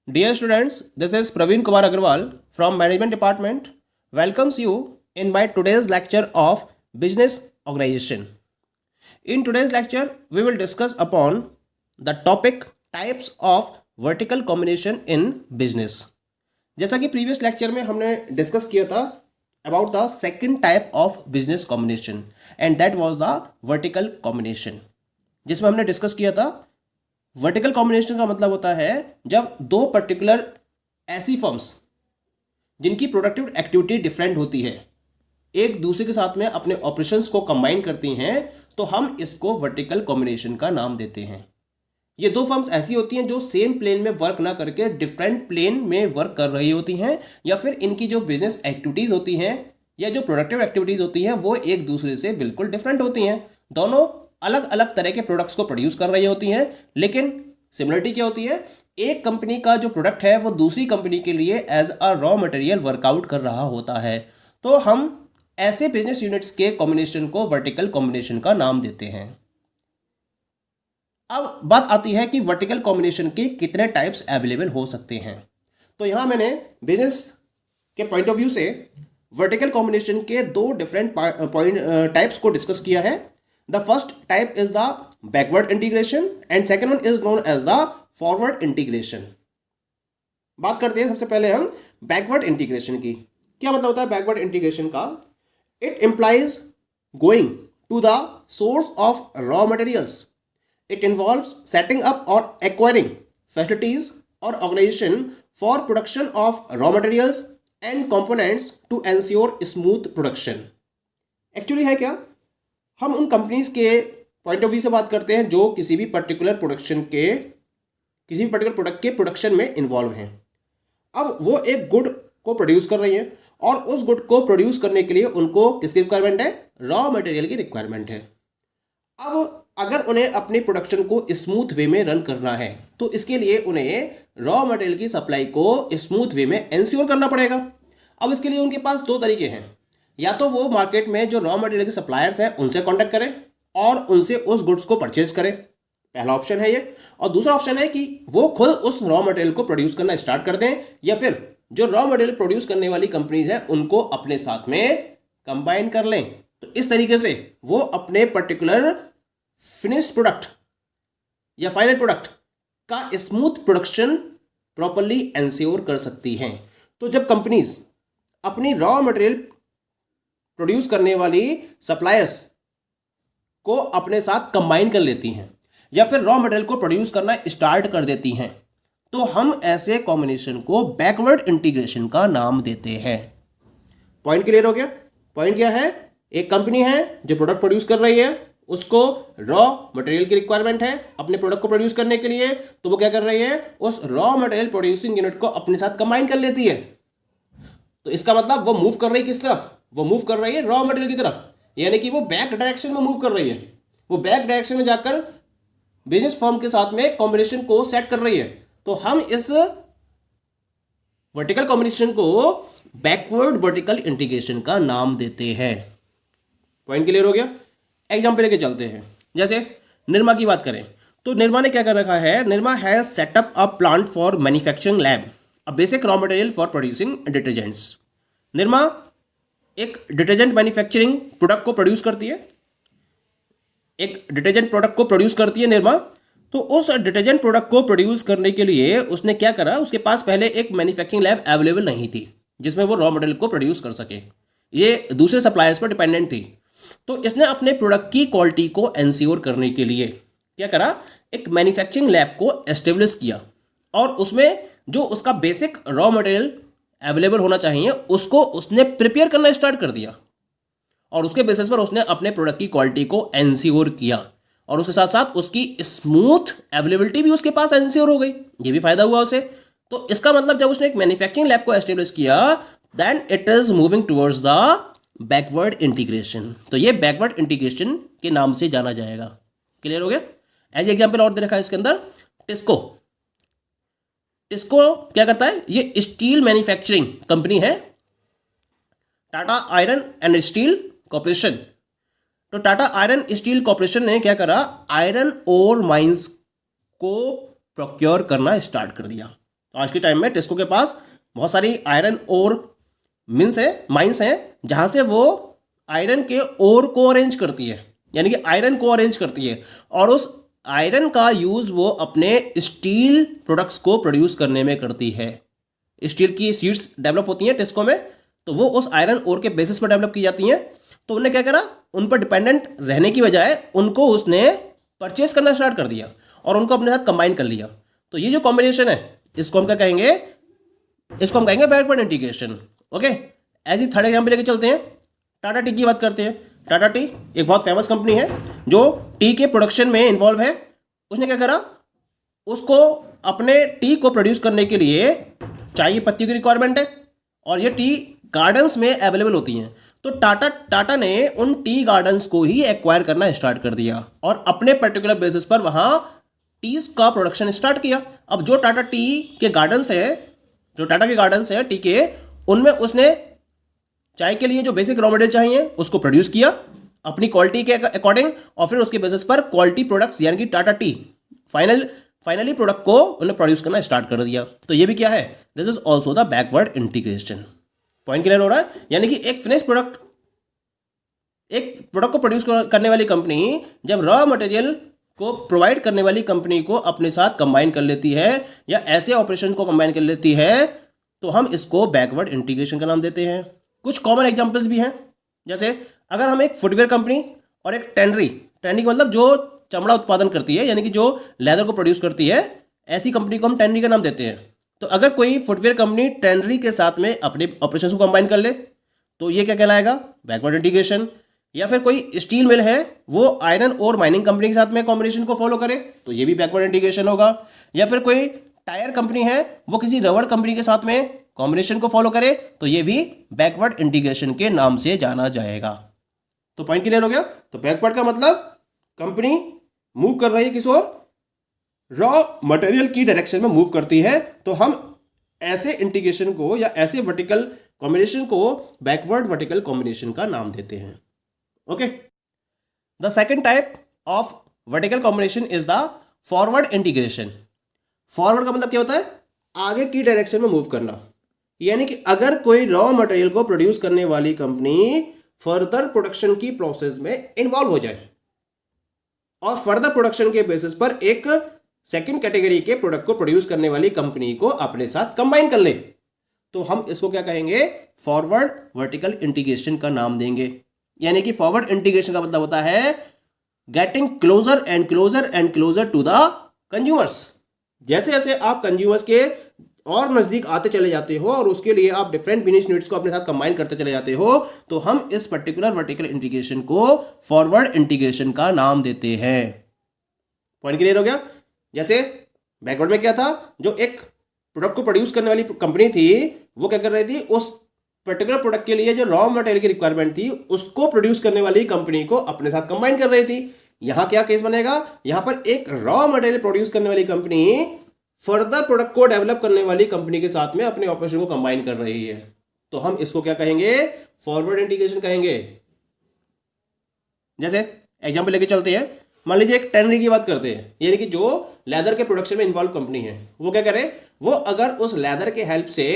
Dear students, this is Praveen Kumar Agarwal from Management Department. Welcomes you in my today's lecture of Business Organization. In today's lecture, we will discuss upon the topic types of vertical combination in business. जैसा कि previous lecture में हमने discuss किया था about the second type of business combination and that was the vertical combination, जिसमें हमने discuss किया था वर्टिकल कॉम्बिनेशन का मतलब होता है जब दो पर्टिकुलर ऐसी फर्म्स जिनकी प्रोडक्टिव एक्टिविटी डिफरेंट होती है एक दूसरे के साथ में अपने ऑपरेशंस को कंबाइन करती हैं तो हम इसको वर्टिकल कॉम्बिनेशन का नाम देते हैं। ये दो फर्म्स ऐसी होती हैं जो सेम प्लेन में वर्क ना करके डिफरेंट प्लेन में वर्क कर रही होती हैं, या फिर इनकी जो बिजनेस एक्टिविटीज़ होती हैं या जो प्रोडक्टिव एक्टिविटीज़ होती हैं वो एक दूसरे से बिल्कुल डिफरेंट होती हैं। दोनों अलग अलग तरह के प्रोडक्ट्स को प्रोड्यूस कर रही होती हैं, लेकिन सिमिलरिटी क्या होती है, एक कंपनी का जो प्रोडक्ट है वो दूसरी कंपनी के लिए as a raw material workout कर रहा होता है। तो हम ऐसे बिजनेस यूनिट्स के कॉम्बिनेशन को वर्टिकल कॉम्बिनेशन का नाम देते हैं। अब बात आती है कि वर्टिकल कॉम्बिनेशन के कितने टाइप्स अवेलेबल हो सकते हैं। तो यहाँ मैंने बिजनेस के पॉइंट ऑफ व्यू से वर्टिकल कॉम्बिनेशन के दो डिफरेंट टाइप्स को डिस्कस किया है। The first type is the backward integration and second one is known as the forward integration. बात करते हैं सबसे पहले हम बैकवर्ड इंटीग्रेशन की। क्या मतलब होता है बैकवर्ड इंटीग्रेशन का? It implies going to the source of raw materials. It involves setting up or acquiring facilities or organization for production of raw materials and components to ensure smooth production. Actually है क्या? हम उन companies के point of view से बात करते हैं जो किसी भी पर्टिकुलर प्रोडक्ट के प्रोडक्शन में इन्वॉल्व हैं। अब वो एक गुड को प्रोड्यूस कर रही हैं और उस गुड को प्रोड्यूस करने के लिए उनको किसकी रिक्वायरमेंट है? रॉ मटेरियल की रिक्वायरमेंट है। अब अगर उन्हें अपने प्रोडक्शन को स्मूथ वे में रन करना है तो इसके लिए उन्हें रॉ मटेरियल की सप्लाई को स्मूथ वे में इंश्योर करना पड़ेगा। अब इसके लिए उनके पास दो तरीके हैं, या तो वो मार्केट में जो रॉ मटेरियल के सप्लायर्स हैं उनसे कांटेक्ट करें और उनसे उस गुड्स को परचेज करें, पहला ऑप्शन है ये। और दूसरा ऑप्शन है कि वो खुद उस रॉ मटेरियल को प्रोड्यूस करना स्टार्ट कर दें, या फिर जो रॉ मटेरियल प्रोड्यूस करने वाली कंपनीज है उनको अपने साथ में कंबाइन कर लें। तो इस तरीके से वो अपने पर्टिकुलर फिनिश्ड प्रोडक्ट या फाइनल प्रोडक्ट का स्मूथ प्रोडक्शन प्रॉपर्ली इंश्योर कर सकती हैं। तो जब कंपनीज अपनी रॉ मटेरियल प्रोड्यूस करने वाली सप्लायर्स को अपने साथ कंबाइन कर लेती हैं या फिर रॉ मटेरियल को प्रोड्यूस करना स्टार्ट कर देती हैं तो हम ऐसे कॉम्बिनेशन को बैकवर्ड इंटीग्रेशन का नाम देते हैं। पॉइंट क्लियर हो गया? पॉइंट क्या है? एक कंपनी है जो प्रोडक्ट प्रोड्यूस कर रही है, उसको रॉ मटेरियल की रिक्वायरमेंट है अपने प्रोडक्ट को प्रोड्यूस करने के लिए, तो वो क्या कर रही है? उस रॉ मटेरियल प्रोड्यूसिंग यूनिट को अपने साथ कंबाइन कर लेती है। तो इसका मतलब वो मूव कर रही है किस तरफ? वो मूव कर रही है रॉ मटेरियल की तरफ, यानी कि वो बैक डायरेक्शन में मूव कर रही है। वो बैक डायरेक्शन में जाकर बिजनेस फर्म के साथ में कॉम्बिनेशन को सेट कर रही है। तो हम इस वर्टिकल कॉम्बिनेशन को बैकवर्ड वर्टिकल इंटीग्रेशन का नाम देते हैं। पॉइंट क्लियर हो गया? एग्जाम्पल लेके चलते हैं। जैसे निरमा की बात करें तो निरमा ने क्या कर रखा है? Nirma has setup a plant for manufacturing lab a basic raw material for producing detergents. Nirma एक डिटर्जेंट मैन्युफैक्चरिंग प्रोडक्ट को प्रोड्यूस करती है, एक डिटर्जेंट प्रोडक्ट को प्रोड्यूस करती है निरमा। तो उस डिटर्जेंट प्रोडक्ट को प्रोड्यूस करने के लिए उसने क्या करा? उसके पास पहले एक मैन्युफैक्चरिंग लैब अवेलेबल नहीं थी जिसमें वो रॉ मटेरियल को प्रोड्यूस कर सके, ये दूसरे सप्लायर्स पर डिपेंडेंट थी। तो इसने अपने प्रोडक्ट की क्वालिटी को इंश्योर करने के लिए क्या करा? एक मैन्युफैक्चरिंग लैब को एस्टेब्लिश किया और उसमें जो उसका बेसिक रॉ मटेरियल अवेलेबल होना चाहिए उसको उसने प्रिपेयर करना स्टार्ट कर दिया और उसके बेसिस पर उसने अपने प्रोडक्ट की क्वालिटी को इंश्योर किया और उसके साथ साथ उसकी स्मूथ अवेलेबिलिटी भी उसके पास इंश्योर हो गई, ये भी फायदा हुआ उसे। तो इसका मतलब जब उसने एक मैन्युफैक्चरिंग लैब को एस्टेब्लिश किया then it is moving towards the backward integration. तो ये बैकवर्ड इंटीग्रेशन के नाम से जाना जाएगा। क्लियर हो गया? एज एग्जांपल और दे रखा है इसके अंदर टिस्को। टिस्को क्या करता है? ये स्टील मैन्युफैक्चरिंग कंपनी है, Tata iron and steel corporation. तो टाटा आयरन स्टील कॉर्पोरेशन ने क्या करा? आयरन ओर माइंस को प्रोक्योर करना स्टार्ट कर दिया। तो आज के टाइम में टिस्को के पास बहुत सारी आयरन ओर माइंस हैं जहाँ से वो आयरन के ओर को अरेंज करती है, यानी कि आयरन को अरेंज करती है, और उस आयरन का यूज़ वो अपने स्टील प्रोडक्ट्स को प्रोड्यूस करने में करती है। स्टील की सीड्स डेवलप होती हैं टिस्को में, तो वो उस आयरन ओर के बेसिस पर डेवलप की जाती हैं। तो उन्होंने क्या करा, उन पर डिपेंडेंट रहने की बजाय उनको उसने परचेस करना स्टार्ट कर दिया और उनको अपने साथ कंबाइन कर लिया। तो ये जो कॉम्बिनेशन है इसको हम क्या कहेंगे, इसको हम कहेंगे बैकवर्ड इंटीग्रेशन। ओके, ऐसी थर्ड एग्जाम्पल लेके चलते हैं। टाटा टी की बात करते हैं। टाटा टी एक बहुत फेमस कंपनी है जो टी के प्रोडक्शन में इन्वॉल्व है। उसने क्या करा, उसको अपने टी को प्रोड्यूस करने के लिए चाय की पत्ती की रिक्वायरमेंट है और ये टी गार्डन्स में अवेलेबल होती हैं। तो टाटा ने उन टी गार्डन्स को ही एक्वायर करना स्टार्ट कर दिया और अपने पर्टिकुलर बेसिस पर वहां टीज का प्रोडक्शन स्टार्ट किया। अब जो टाटा टी के गार्डन्स है, जो टाटा के गार्डन्स है टी के, उनमें उसने चाय के लिए जो बेसिक रॉ मटेरियल चाहिए उसको प्रोड्यूस किया अपनी क्वालिटी के अकॉर्डिंग, और फिर उसके बेसिस पर क्वालिटी प्रोडक्ट्स यानी कि टाटा टी फाइनली प्रोडक्ट को उन्हें प्रोड्यूस करना स्टार्ट कर दिया। तो ये भी क्या है, this is also the backward integration. Point clear हो रहा है? यानी कि एक प्रोडक्ट को प्रोड्यूस करने वाली कंपनी जब रॉ मटेरियल को प्रोवाइड करने वाली कंपनी को अपने साथ कंबाइन कर लेती है या ऐसे ऑपरेशन को कंबाइन कर लेती है, तो हम इसको बैकवर्ड इंटीग्रेशन का नाम देते हैं। कुछ कॉमन एग्जांपल्स भी हैं, जैसे अगर हम एक फुटवेयर कंपनी और एक टेनरी मतलब जो चमड़ा उत्पादन करती है, यानी कि जो लेदर को प्रोड्यूस करती है, ऐसी कंपनी को हम टेनरी का नाम देते हैं। तो अगर कोई फुटवेयर कंपनी टेनरी के साथ में अपने ऑपरेशन को कंबाइन कर ले तो ये क्या कहलाएगा, बैकवर्ड इंटीग्रेशन। या फिर कोई स्टील मिल है वो आयरन और माइनिंग कंपनी के साथ में कॉम्बिनेशन को फॉलो करे तो ये भी बैकवर्ड इंटीग्रेशन होगा। या फिर कोई टायर कंपनी है वो किसी रबड़ कंपनी के साथ में कॉम्बिनेशन को फॉलो करे तो ये भी बैकवर्ड इंटीग्रेशन के नाम से जाना जाएगा। तो पॉइंट क्लियर हो गया। तो बैकवर्ड का मतलब कंपनी मूव कर रही है किसी और रॉ मटेरियल की डायरेक्शन में मूव करती है, तो हम ऐसे इंटीग्रेशन को या ऐसे वर्टिकल कॉम्बिनेशन को बैकवर्ड वर्टिकल कॉम्बिनेशन का नाम देते हैं। Okay, the second type of vertical combination is the forward integration. Forward का मतलब क्या होता है, आगे की डायरेक्शन में मूव करना। यानी कि अगर कोई रॉ मटेरियल को प्रोड्यूस करने वाली कंपनी फर्दर प्रोडक्शन की प्रोसेस में इन्वॉल्व हो जाए और फर्दर प्रोडक्शन के बेसिस पर एक सेकंड कैटेगरी के प्रोडक्ट को प्रोड्यूस करने वाली कंपनी को अपने साथ कंबाइन कर ले, तो हम इसको क्या कहेंगे, फॉरवर्ड वर्टिकल इंटीग्रेशन का नाम देंगे। यानी कि फॉरवर्ड इंटीग्रेशन का मतलब होता है getting closer and closer and closer to the consumers. जैसे जैसे आप कंज्यूमर्स के और नजदीक आते चले जाते हो और उसके लिए आप डिफरेंट बिजनेस यूनिट्स को अपने साथ कंबाइन करते चले जाते हो, तो हम इस पर्टिकुलर वर्टिकल इंटीग्रेशन को फॉरवर्ड इंटीग्रेशन का नाम देते हैं। पॉइंट क्लियर हो गया। जैसे बैकवर्ड में क्या था, जो एक प्रोडक्ट को प्रोड्यूस करने वाली कंपनी थी वो क्या कर रही थी, उस पर्टिकुलर प्रोडक्ट के लिए जो रॉ मटेरियल की रिक्वायरमेंट थी उसको प्रोड्यूस करने वाली कंपनी को अपने साथ कंबाइन कर रही थी। यहां क्या केस बनेगा, यहां पर एक रॉ मटेरियल प्रोड्यूस करने वाली कंपनी फर्दर प्रोडक्ट को डेवलप करने वाली कंपनी के साथ में अपने ऑपरेशन को कंबाइन कर रही है, तो हम इसको क्या कहेंगे, फॉरवर्ड इंटीग्रेशन कहेंगे। जैसे एग्जांपल लेके चलते हैं, मान लीजिए एक टेनरी की बात करते हैं, यानी कि जो लेदर के प्रोडक्शन में इन्वॉल्व कंपनी है, वो क्या करे, वो अगर उस लेदर के हेल्प से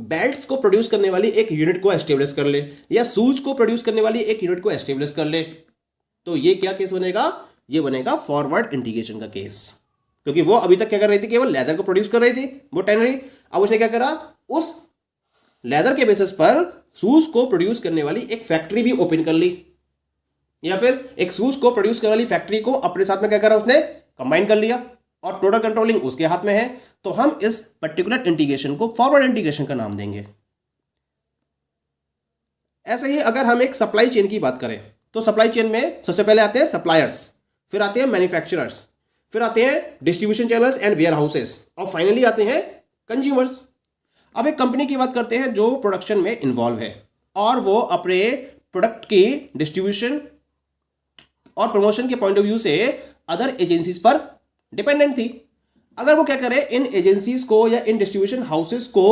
बेल्ट को प्रोड्यूस करने वाली एक यूनिट को एस्टेब्लिश कर ले या शूज को प्रोड्यूस करने वाली एक यूनिट को एस्टेब्लिश कर ले, तो ये क्या केस बनेगा, ये बनेगा फॉरवर्ड इंटीग्रेशन का केस। क्योंकि वो अभी तक क्या कर रही थी, केवल लेदर को प्रोड्यूस कर रही थी वो टेनरी, अब उसने क्या करा, उस लेदर के बेसिस पर शूज को प्रोड्यूस करने वाली एक फैक्ट्री भी ओपन कर ली, या फिर एक शूज को प्रोड्यूस करने वाली फैक्ट्री को अपने साथ में क्या करा, उसने कंबाइन कर लिया और टोटल कंट्रोलिंग उसके हाथ में है, तो हम इस पर्टिकुलर इंटीग्रेशन को फॉरवर्ड इंटीग्रेशन का नाम देंगे। ऐसे ही अगर हम एक सप्लाई चेन की बात करें, तो सप्लाई चेन में सबसे पहले आते हैं सप्लायर्स, फिर आते हैं मैन्युफैक्चरर्स, फिर आते हैं distribution channels and warehouses, और फाइनली आते हैं कंज्यूमर्स। अब एक कंपनी की बात करते हैं जो प्रोडक्शन में इन्वॉल्व है और वो अपने प्रोडक्ट की डिस्ट्रीब्यूशन और प्रमोशन के पॉइंट ऑफ व्यू से अदर एजेंसीज पर डिपेंडेंट थी। अगर वो क्या करे, इन एजेंसीज को या इन डिस्ट्रीब्यूशन हाउसेस को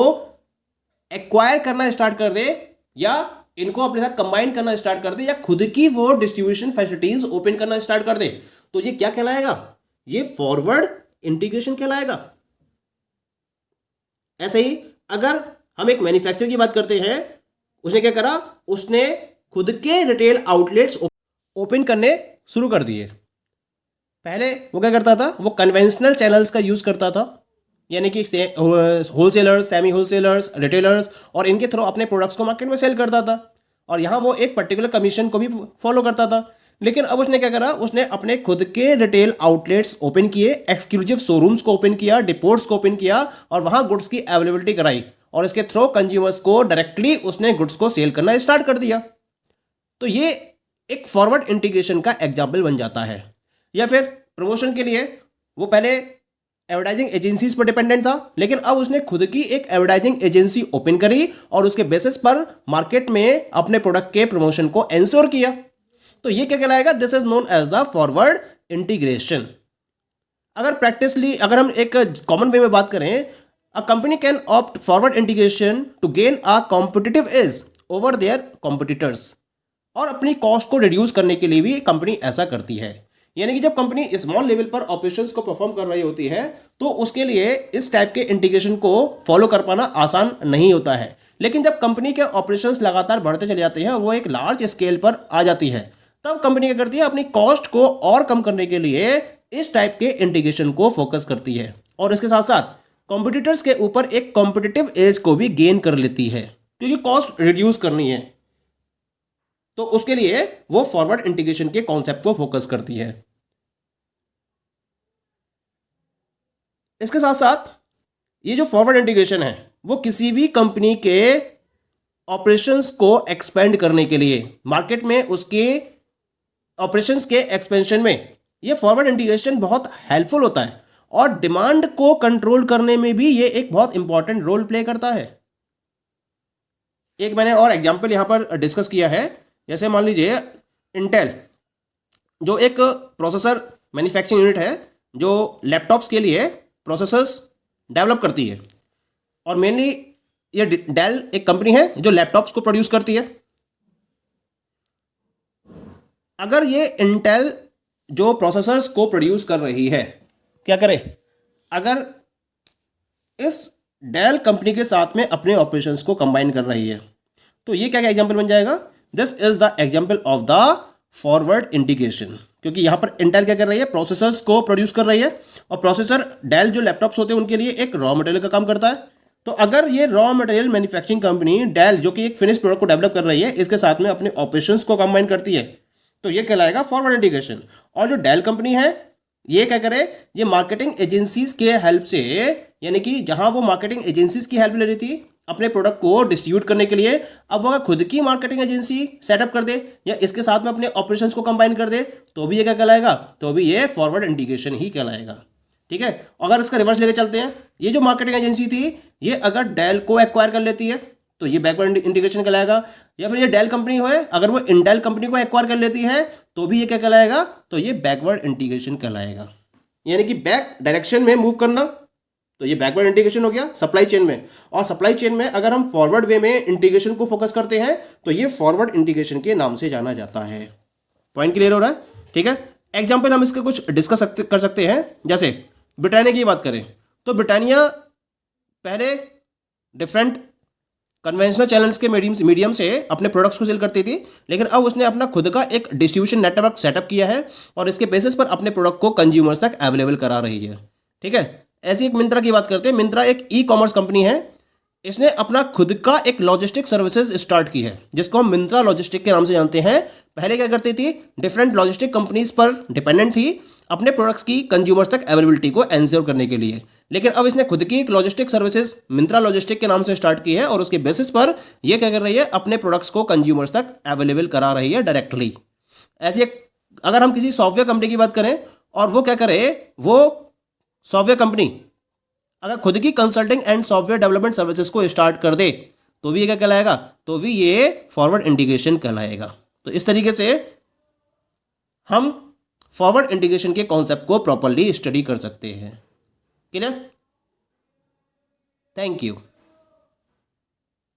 एक्वायर करना स्टार्ट कर दे या इनको अपने साथ कंबाइन करना स्टार्ट कर दे या खुद की वो डिस्ट्रीब्यूशन फैसिलिटीज ओपन करना स्टार्ट कर दे, तो ये क्या कहलाएगा, ये फॉरवर्ड इंटीग्रेशन कहलाएगा। ऐसे ही अगर हम एक मैन्युफैक्चरर की बात करते हैं, उसने क्या करा, उसने खुद के रिटेल आउटलेट्स ओपन करने शुरू कर दिए। पहले वो क्या करता था, वो कन्वेंशनल चैनल्स का यूज़ करता था, यानी कि होलसेलर्स, सेमी होलसेलर्स, रिटेलर्स, और इनके थ्रू अपने प्रोडक्ट्स को मार्केट में सेल करता था, और यहाँ वो एक पर्टिकुलर कमीशन को भी फॉलो करता था। लेकिन अब उसने क्या करा, उसने अपने खुद के रिटेल आउटलेट्स ओपन किए, एक्सक्लूसिव शोरूम्स को ओपन किया, डिपोट्स को ओपन किया, और वहाँ गुड्स की अवेलेबिलिटी कराई, और इसके थ्रू कंज्यूमर्स को डायरेक्टली उसने गुड्स को सेल करना स्टार्ट कर दिया। तो ये एक फॉरवर्ड इंटीग्रेशन का एग्जाम्पल बन जाता है। या फिर प्रमोशन के लिए वो पहले एडवर्टाइजिंग एजेंसीज पर डिपेंडेंट था, लेकिन अब उसने खुद की एक एडवर्टाइजिंग एजेंसी ओपन करी और उसके बेसिस पर मार्केट में अपने प्रोडक्ट के प्रमोशन को एंश्योर किया। तो ये क्या कहलाएगा, this is known as the forward integration. अगर हम एक कॉमन वे में बात करें, a company can opt forward integration to gain a competitive edge over their competitors, और अपनी कॉस्ट को रिड्यूस करने के लिए भी कंपनी ऐसा करती है। यानी कि जब कंपनी स्मॉल लेवल पर ऑपरेशंस को परफॉर्म कर रही होती है, तो उसके लिए इस टाइप के इंटीग्रेशन को फॉलो कर पाना आसान नहीं होता है। लेकिन जब कंपनी के ऑपरेशंस लगातार बढ़ते चले जाते हैं, वो एक लार्ज स्केल पर आ जाती है, तब कंपनी क्या करती है, अपनी कॉस्ट को और कम करने के लिए इस टाइप के इंटीग्रेशन को फोकस करती है, और इसके साथ साथ कॉम्पिटिटर्स के ऊपर एक कॉम्पिटिटिव एज को भी गेन कर लेती है, क्योंकि कॉस्ट रिड्यूस करनी है। तो उसके लिए वो फॉरवर्ड इंटीग्रेशन के कॉन्सेप्ट को फोकस करती है। इसके साथ साथ ये जो फॉरवर्ड इंटीग्रेशन है, वो किसी भी कंपनी के ऑपरेशंस को एक्सपेंड करने के लिए, मार्केट में उसके ऑपरेशंस के एक्सपेंशन में ये फॉरवर्ड इंटीग्रेशन बहुत हेल्पफुल होता है, और डिमांड को कंट्रोल करने में भी ये एक बहुत इंपॉर्टेंट रोल प्ले करता है। एक मैंने और एग्जांपल यहां पर डिस्कस किया है, जैसे मान लीजिए इंटेल, जो एक प्रोसेसर मैन्युफैक्चरिंग यूनिट है, जो लैपटॉप्स के लिए प्रोसेसर्स डेवलप करती है, और मेनली ये डेल एक कंपनी है जो लैपटॉप्स को प्रोड्यूस करती है। अगर ये इंटेल जो प्रोसेसर्स को प्रोड्यूस कर रही है, क्या करे, अगर इस डेल कंपनी के साथ में अपने ऑपरेशंस को कंबाइन कर रही है, तो ये क्या एग्जांपल बन जाएगा, this is the example of the forward integration. क्योंकि यहां पर इंटेल क्या कर रही है, प्रोसेसर्स को प्रोड्यूस कर रही है, और प्रोसेसर डेल जो लैपटॉप्स होते हैं उनके लिए एक रॉ मटेरियल का काम करता है। तो अगर ये raw material manufacturing company Dell, जो कि एक फिनिश प्रोडक्ट को डेवलप कर रही है, इसके साथ में अपने ऑपरेशंस को कंबाइन करती है, तो ये कहलाएगा फॉरवर्ड इंटीग्रेशन। और जो डेल कंपनी है, ये क्या करे, ये मार्केटिंग एजेंसीज के हेल्प से, यानी कि जहां वो मार्केटिंग एजेंसीज की हेल्प ले रही थी अपने प्रोडक्ट को डिस्ट्रीब्यूट करने के लिए, अब वो खुद की मार्केटिंग एजेंसी सेटअप कर दे या इसके साथ में अपने ऑपरेशंस को कंबाइन कर दे, तो भी ये क्या कहलाएगा, तो भी ये फॉरवर्ड इंटीग्रेशन ही कहलाएगा। ठीक है। अगर इसका रिवर्स लेके चलते हैं, ये जो मार्केटिंग एजेंसी थी, ये अगर डेल को एक्वायर कर लेती है तो ये बैकवर्ड इंटीग्रेशन कहलाएगा। या फिर ये डेल कंपनी हो, अगर वो इंटेल कंपनी को एक्वायर कर लेती है तो भी ये क्या कहलाएगा, तो ये बैकवर्ड इंटीग्रेशन कहलाएगा। यानी कि बैक डायरेक्शन में मूव करना, तो ये बैकवर्ड इंटीग्रेशन हो गया सप्लाई चेन में। और सप्लाई चेन में अगर हम फॉरवर्ड वे में इंटीग्रेशन को फोकस करते हैं तो ये फॉरवर्ड इंटीग्रेशन के नाम से जाना जाता है। पॉइंट क्लियर हो रहा है? ठीक है। एग्जाम्पल हम इसके कुछ डिस्कस कर सकते हैं। जैसे ब्रिटानिया की बात करें तो ब्रिटानिया पहले डिफरेंट कन्वेंशनल चैनल्स के मीडियम से अपने प्रोडक्ट्स को सेल करती थी, लेकिन अब उसने अपना खुद का एक डिस्ट्रीब्यूशन नेटवर्क सेटअप किया है और इसके बेसिस पर अपने प्रोडक्ट को कंज्यूमर्स तक अवेलेबल करा रही है। ठीक है। ऐसी एक मिंत्रा की बात करते हैं। मिंत्रा एक ई कॉमर्स कंपनी है। इसने अपना खुद का एक लॉजिस्टिक सर्विसेज स्टार्ट की है जिसको हम मिंत्रा लॉजिस्टिक के नाम से जानते हैं। पहले क्या करती थी, डिफरेंट लॉजिस्टिक कंपनीज पर डिपेंडेंट थी अपने प्रोडक्ट्स की कंज्यूमर्स तक अवेलेबिलिटी को एंश्योर करने के लिए, लेकिन अब इसने खुद की एक लॉजिस्टिक सर्विसेज मिंत्रा लॉजिस्टिक के नाम से स्टार्ट की है और उसके बेसिस पर यह क्या कर रही है, अपने प्रोडक्ट्स को कंज्यूमर्स तक अवेलेबल करा रही है डायरेक्टली। ऐसे अगर हम किसी सॉफ्टवेयर कंपनी की बात करें और वो क्या करे, वो सॉफ्टवेयर कंपनी अगर खुद की consulting and software development services को स्टार्ट कर दे तो भी ये क्या कहलाएगा, तो भी ये फॉरवर्ड इंटीग्रेशन कहलाएगा। तो इस तरीके से हम फॉरवर्ड इंटीग्रेशन के कॉन्सेप्ट को प्रॉपर्ली स्टडी कर सकते हैं। क्लियर? Thank you.